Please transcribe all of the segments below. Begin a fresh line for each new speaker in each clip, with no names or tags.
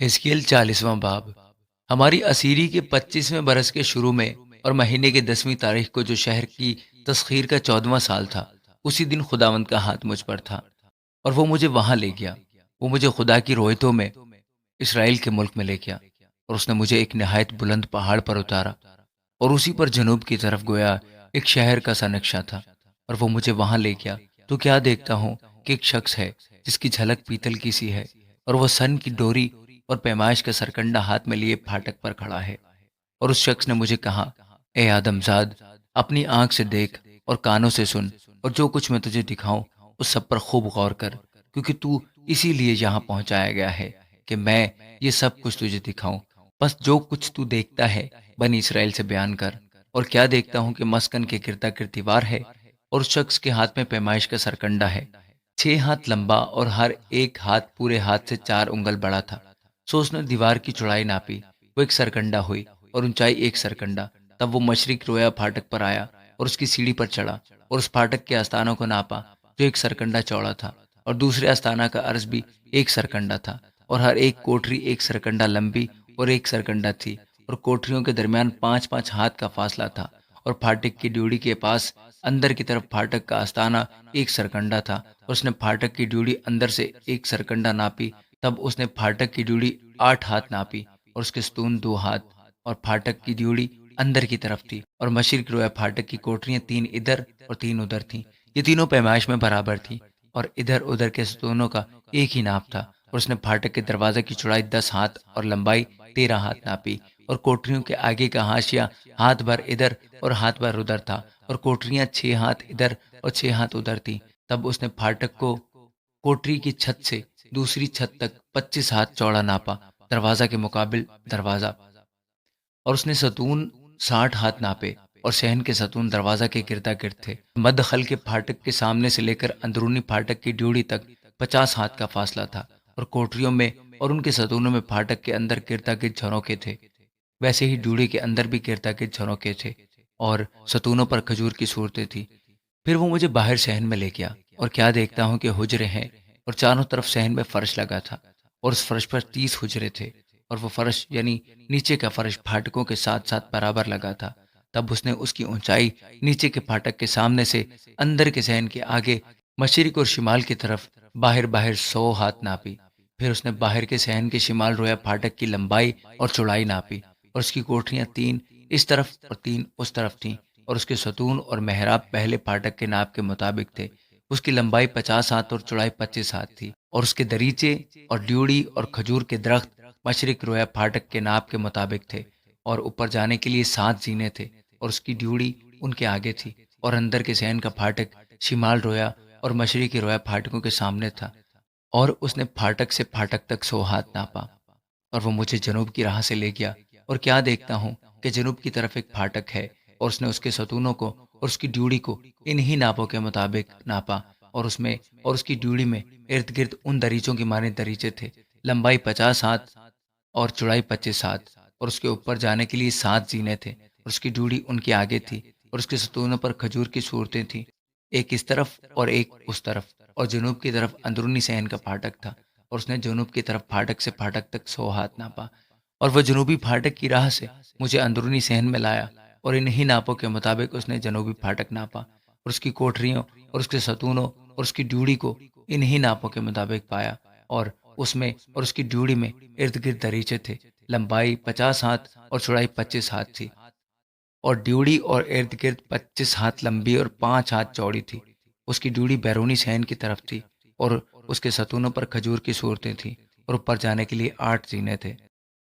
हिजकील 40वां बाब। हमारी असीरी के 25वें बरस के शुरू में और महीने की 10वीं तारीख को जो शहर की तस्खीर का 14वां साल था, उसी दिन खुदावंद का हाथ मुझ पर था और वो मुझे वहां ले गया। वो मुझे खुदा की रोयतों में इसराइल के मुल्क में ले गया और उसने मुझे एक नहायत बुलंद पहाड़ पर उतारा और उसी पर जनूब की तरफ गोया एक शहर का सा नक्शा था। और वो मुझे वहां ले गया तो क्या देखता हूँ कि एक शख्स है जिसकी झलक पीतल की सी है और वह सन की डोरी और पैमाइश का सरकंडा हाथ में लिए फाटक पर खड़ा है। और उस शख्स ने मुझे कहा, ए आदमजाद, अपनी आंख से देख और कानों से सुन और जो कुछ मैं तुझे दिखाऊं उस सब पर खूब गौर कर, क्योंकि तू इसीलिए यहाँ पहुंचाया गया है कि मैं ये सब कुछ तुझे दिखाऊं। बस जो कुछ तू देखता है बनी इसराइल से बयान कर। और क्या देखता हूँ कि मस्कन के गिरता गिर दीवार है और उस शख्स के हाथ में पैमाइश का सरकंडा है, 6 हाथ लंबा और हर एक हाथ पूरे हाथ से 4 उंगल बड़ा था। सो उसने दीवार की चौड़ाई नापी, वो एक सरकंडा हुई और ऊंचाई एक सरकंडा। तब वो मशरिक रोया फाटक पर आया और उसकी सीढ़ी पर चढ़ा और उस फाटक के आस्थानों को नापा जो एक सरकंडा चौड़ा था और दूसरे आस्थाना का अर्ज भी एक सरकंडा था और हर एक कोठरी एक सरकंडा लंबी और एक सरकंडा थी और कोठरियों के दरमियान 5-5 हाथ का फासला था। और फाटक की ड्यूड़ी के पास अंदर की तरफ फाटक का आस्थाना एक सरकंडा था और उसने फाटक की ड्यूड़ी अंदर से एक सरकंडा नापी। तब उसने फाटक की ड्यूड़ी 8 हाथ नापी और उसके सतून 2 हाथ। और फाटक की ड्यूड़ी अंदर की तरफ थी और मशरिक रोया फाटक की कोठरियां 3 इधर और 3 उधर थीं। ये तीनों पैमाइश में बराबर थी और इधर उधर के सतूनों का एक ही नाप था। और उसने फाटक के दरवाजे की चौड़ाई 10 हाथ और लंबाई 13 हाथ नापी और कोठरियों के आगे का हाशिया हाथ भर इधर और हाथ भर उधर था और कोठरियां 6 हाथ इधर और 6 हाथ उधर थीं। तब उसने फाटक को कोठरी की छत से दूसरी छत तक 25 हाथ चौड़ा नापा, दरवाजा के मुकाबिल दरवाजा। और उसने सतून 60 हाथ नापे और शहन के सतून दरवाजा के गिरदा गिर्द थे। मदखल के फाटक के सामने से लेकर अंदरूनी फाटक की ड्यूढ़ी तक 50 हाथ का फासला था और कोठरियों में और उनके सतूनों में फाटक के अंदर गिरदा गिर्द झरोखे थे। वैसे ही ड्यूढ़ी के अंदर भी गिरदा गिर्द झरोखे थे और सतूनों पर खजूर की सूरतें थी। फिर वो मुझे बाहर शहन में ले गया और क्या देखता हूँ कि हुजरे हैं और चारों तरफ शहन में फर्श लगा था और उस फर्श पर 30 हुजरे थे और वो फर्श यानी नीचे का फर्श फाटकों के साथ साथ बराबर लगा था। तब उसने उसकी ऊंचाई नीचे के फाटक के सामने से अंदर के शहन के आगे मशरिक और शिमाल की तरफ बाहर बाहर 100 हाथ नापी। फिर उसने बाहर के शहन के शिमाल रोया फाटक की लंबाई और चौड़ाई नापी और उसकी कोठरियां 3 इस तरफ और 3 उस तरफ थीं और उसके सतून और मेहराब पहले फाटक के नाप के मुताबिक थे। उसकी लंबाई 50 हाथ और चौड़ाई 25 हाथ थी और उसके दरीचे और ड्यूड़ी और खजूर के दरख्त मशरिक रोया फाटक के नाप के मुताबिक थे। और ऊपर जाने के लिए 7 जीने थे और उसकी ड्यूड़ी उनके आगे थी। और अंदर के शहन का फाटक शिमाल रोया और मशरिकी रोया फाटकों के सामने था और उसने फाटक से फाटक तक 100 हाथ नापा। और वो मुझे जनूब की राह से ले गया और क्या देखता हूँ कि जनूब की तरफ एक फाटक है और उसने उसके सतूनों को और उसकी ड्यूड़ी को इन्हीं नापों के मुताबिक नापा और उसमें और उसकी ड्यूड़ी में इर्द गिर्द उन दरीचों की माने दरीचे थे। लंबाई 50 हाथ और चौड़ाई 25 हाथ और उसके ऊपर जाने के लिए 7 जीने थे और उसकी ड्यूड़ी उनके आगे थी और उसके सतूनों पर खजूर की सूरतें थीं, एक इस तरफ और एक उस तरफ। और जनूब की तरफ अंदरूनी सहन का फाटक था और उसने जनूब की तरफ फाटक से फाटक तक 100 हाथ नापा। और वह जनूबी फाटक की राह से मुझे अंदरूनी सहन में लाया और इन्हीं नापों के मुताबिक उसने जनूबी फाटक नापा और उसकी कोठरियों और उसके सतूनों और उसकी ड्यूड़ी को इन्हीं नापों के मुताबिक पाया। और उसमें और उसकी ड्यूड़ी में इर्द गिर्द दरीचे थे। लंबाई 50 हाथ और चौड़ाई 25 हाथ थी और ड्यूड़ी और इर्द गिर्द 25 हाथ लंबी और 5 हाथ चौड़ी थी। उसकी ड्यूड़ी बैरूनी सहन की तरफ थी और उसके सतूनों पर खजूर की सूरतें थीं और ऊपर जाने के लिए 8 जीने थे।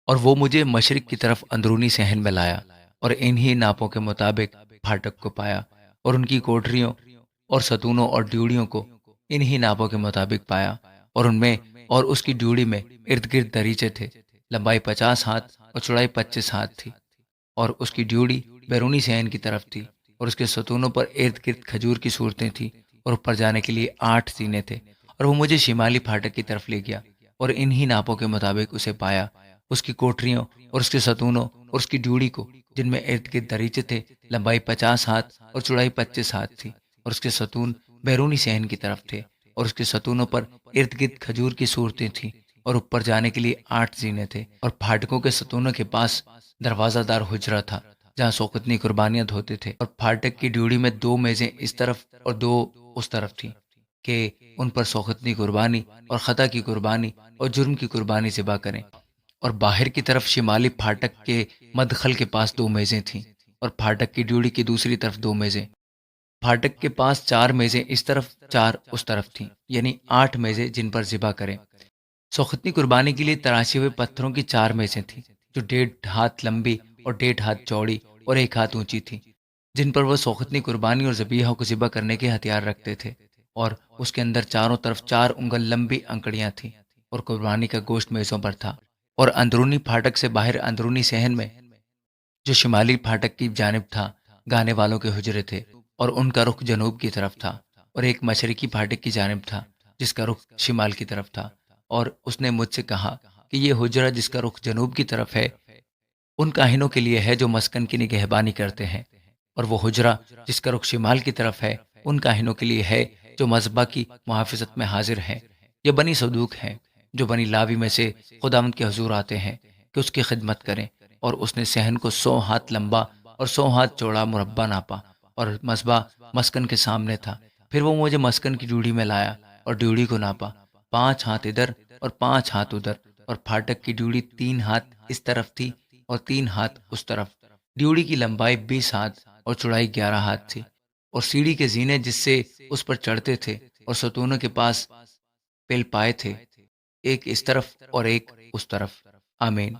और वो मुझे मशरिक की तरफ अंदरूनी सहन में लाया और इन्हीं नापों के मुताबिक फाटक को पाया और उनकी कोठरियों और सतूनों और ड्यूड़ियों को इन्हीं नापों के मुताबिक पाया और उनमें और उसकी ड्यूड़ी में इर्द गिर्द दरीचे थे। लंबाई 50 हाथ और चौड़ाई 25 हाथ थी और उसकी ड्यूड़ी बैरूनी सहन की तरफ थी और उसके सतूनों पर इर्द गिर्द खजूर की सूरतें थीं और ऊपर जाने के लिए 8 जीने थे। और वो मुझे शिमाली फाटक की तरफ ले गया और इन्हीं नापों के मुताबिक उसे पाया। उसकी कोठरियों और उसके सतूनों और उसकी ड्यूड़ी को, जिनमें इर्द गिर्द दरीचे थे, लंबाई 50 हाथ और चौड़ाई 25 हाथ थी और उसके सतून बैरूनी सहन की तरफ थे और उसके सतूनों पर इर्द गिर्द खजूर की सूरतें थीं और ऊपर जाने के लिए 8 जीने थे और फाटकों के सतूनों के पास दरवाजादार हुजरा था जहाँ शौकतनी कुर्बानियां धोते थे। और फाटक की ड्यूड़ी में 2 मेजें इस तरफ और 2 उस तरफ थी कि उन पर शौकतनी कुर्बानी और खता की कुर्बानी और जुर्म की कुर्बानी ज़िबा करें। और बाहर की तरफ शिमाली फाटक के मदखल के पास 2 मेजें थीं और फाटक की ड्यूड़ी की दूसरी तरफ 2 मेजें। फाटक के पास 4 मेजें इस तरफ 4 उस तरफ थीं, यानी 8 मेजें जिन पर ज़िबा करें। सोखतनी कुर्बानी के लिए तराशे हुए पत्थरों की 4 मेजें थीं जो 1.5 हाथ लंबी और 1.5 हाथ चौड़ी और 1 हाथ ऊंची थीं, जिन पर वह सोखतनी कुर्बानी और ज़बीहा को ज़िबा करने के हथियार रखते थे। और उसके अंदर चारों तरफ 4 उंगल लंबी अंकड़ियां थीं और कुर्बानी का गोश्त मेज़ों पर था। और अंदरूनी फाटक से बाहर अंदरूनी सहन में, जो शिमाली फाटक की जानिब था, गाने वालों के हुजरे थे और उनका रुख जनूब की तरफ था। और एक मशरकी फाटक की जानिब था जिसका रुख शिमाल की तरफ था। और उसने मुझसे कहा कि ये हुजरा जिसका रुख जनूब की तरफ है उन काहिनों के लिए है जो मस्कन की निगहबानी करते हैं, और वो हुजरा जिसका रुख शिमाल की तरफ है उन काहिनों के लिए है जो मजबा की मुहाफिजत में हाजिर हैं। ये बनी सदूक हैं जो बनी लावी में से खुदावंद के हजूर आते हैं कि उसकी खिदमत करें। और उसने सहन को 100 हाथ लंबा और 100 हाथ चौड़ा मुरब्बा नापा और मसबा मस्कन के सामने था। फिर वो मुझे मस्कन की ड्यूड़ी में लाया और ड्यूड़ी को नापा, 5 हाथ इधर और 5 हाथ उधर। और फाटक की ड्यूड़ी 3 हाथ इस तरफ थी और 3 हाथ उस तरफ। ड्यूड़ी की लंबाई 20 हाथ और चौड़ाई 11 हाथ थी। और सीढ़ी के जीने जिससे उस पर चढ़ते थे और सतूनों के पास पेल पाए थे, एक इस तरफ और एक उस तरफ। आमीन।